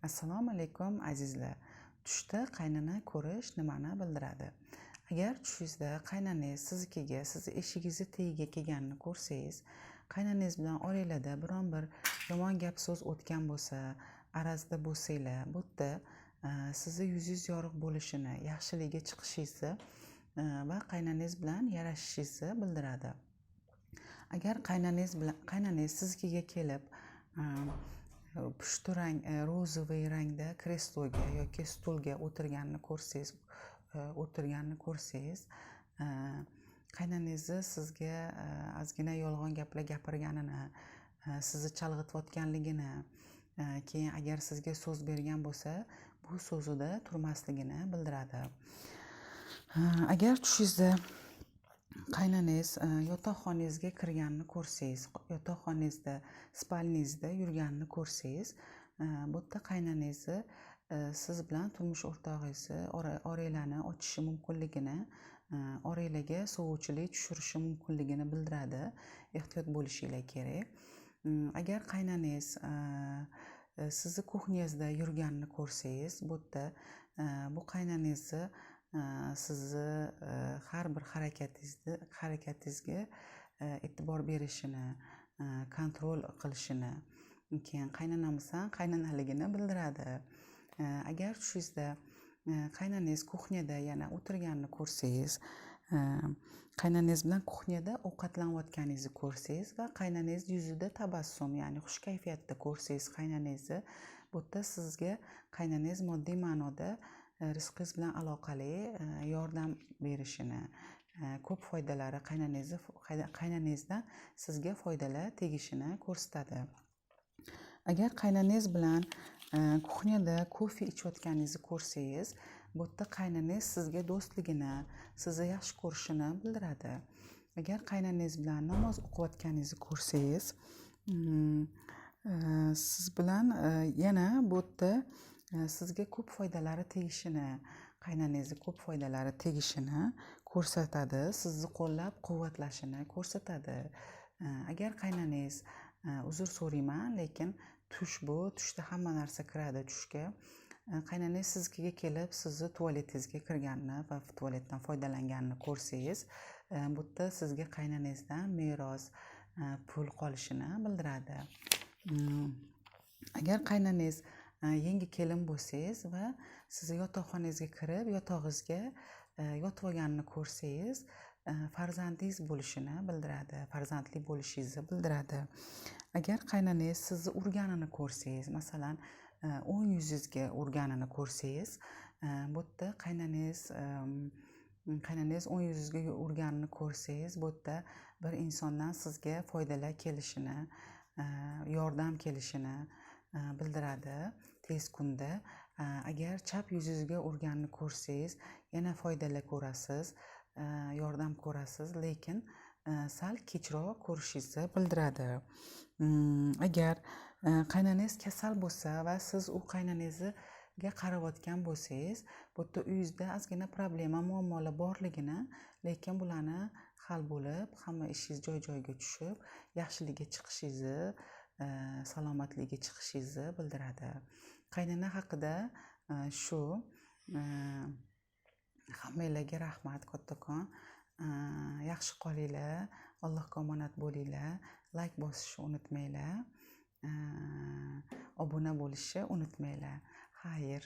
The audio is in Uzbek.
Assalomu alaykum azizlar. Tushda qaynana ko'rish nimani bildiradi? Agar tushingizda qaynanangiz siznikiga, sizni eshigingizni tagiga kelganini ko'rsangiz, qaynanangiz bilan oranglarda biron bir yomon gap so'z o'tgan bo'lsa, arazda bo'lsanglar, bu yerda sizni yuzingiz yorug' bo'lishini, yaxshiligiga chiqishingizni va qaynanangiz bilan yarashishingizni bildiradi. Agar qaynanangiz siznikiga kelib pushti rang, rozoviy rangda kresloga yoki stulga o'tirganini ko'rsangiz, qaynanangizni sizga ozgina yolg'on gaplar gapirganini, sizni chalg'itayotganligini, keyin agar sizga so'z bergan bo'lsa, bu so'zida turmasligini bildiradi. Agar tushingizda qaynanangiz yotoqxonangizga kirganini ko'rsangiz, yotoqxonangizda, spalningizda yurganini ko'rsangiz, bu yerda qaynanangizni siz bilan turmush o'rtog'ingizni oranglarni ochishi mumkinligini, oranglarga sovuvchilik tushirishi mumkinligini bildiradi. Ehtiyot bo'lishinglar kerak. Agar qaynanangiz sizni kuxnyangizda yurganini ko'rsangiz, bu yerda bu qaynanangizni sizni har bir harakatingizga e'tibor berishini, kontrol qilishini, keyin qaynanamisan qaynanaligini bildiradi. Agar tushingizda qaynanangiz kuxnyada yana o'tirganini ko'rsangiz, qaynanangiz bilan kuxnyada ovqatlanayotganingizni ko'rsangiz va qaynanangiz yuzida tabassum, ya'ni xush kayfiyatda ko'rsangiz qaynanangizni, bu yerda sizga qaynanangiz moddiy ma'noda rizqingiz bilan aloqali yordam berishini, ko'p foydalari qaynanangizdan sizga foydalar tegishini ko'rsatadi. Agar qaynanangiz bilan kuxnyada kofe ichayotganingizni ko'rsangiz, bu yerda qaynanangiz sizga do'stligini, sizni yaxshi ko'rishini bildiradi. Agar qaynanangiz bilan namoz o'qiyotganingizni ko'rsangiz, siz bilan yana bu yerda sizga ko'p foydalari tegishini, qaynanangizni ko'p foydalari tegishini ko'rsatadi, sizni qo'llab-quvvatlashini ko'rsatadi. Agar qaynanangiz uzr so'rayman, lekin tushda hamma narsa kiradi tushga. Qaynanangiz siznikiga kelib, sizni tualetingizga kirganini va tualetdan foydalanganini ko'rsangiz, bu yerda sizga qaynanangizdan meros pul qolishini bildiradi. Agar qaynanangiz yangi kelin bo'lsangiz va sizni yotoqxonangizga kirib, yotog'ingizga yotib olganini ko'rsangiz, farzandingiz bo'lishini bildiradi, farzandli bo'lishingizni bildiradi. Agar qaynanangiz sizni urganini ko'rsangiz, masalan, o'ng yuzingizga urganini ko'rsangiz, bu yerda qaynanangiz o'ng yuzingizga urganini ko'rsangiz, bu yerda bir insondan sizga foydalar kelishini, yordam kelishini bildiradi tez kunda. Agar chap yuzingizga urganini ko'rsangiz, yana foydalar ko'rasiz, yordam ko'rasiz, lekin sal kechroq ko'rishingizni bildiradi. Agar qaynanangiz kasal bo'lsa va siz u qaynanangizga qarayotgan bo'lsangiz, bu yerda uyingizda ozgina problema, muammolar borligini, lekin bularni hal bo'lib, hamma ishingiz joy-joyiga tushib, yaxshiligiga chiqishingizni, salomatligiga chiqishingizni bildiradi. Qaynana haqida shu. Hammanglarga rahmat kattakon. Yaxshi qolinglar, Allohga omonat bo'linglar, like bosishni unutmanglar, obuna bo'lishni unutmanglar. Xayr.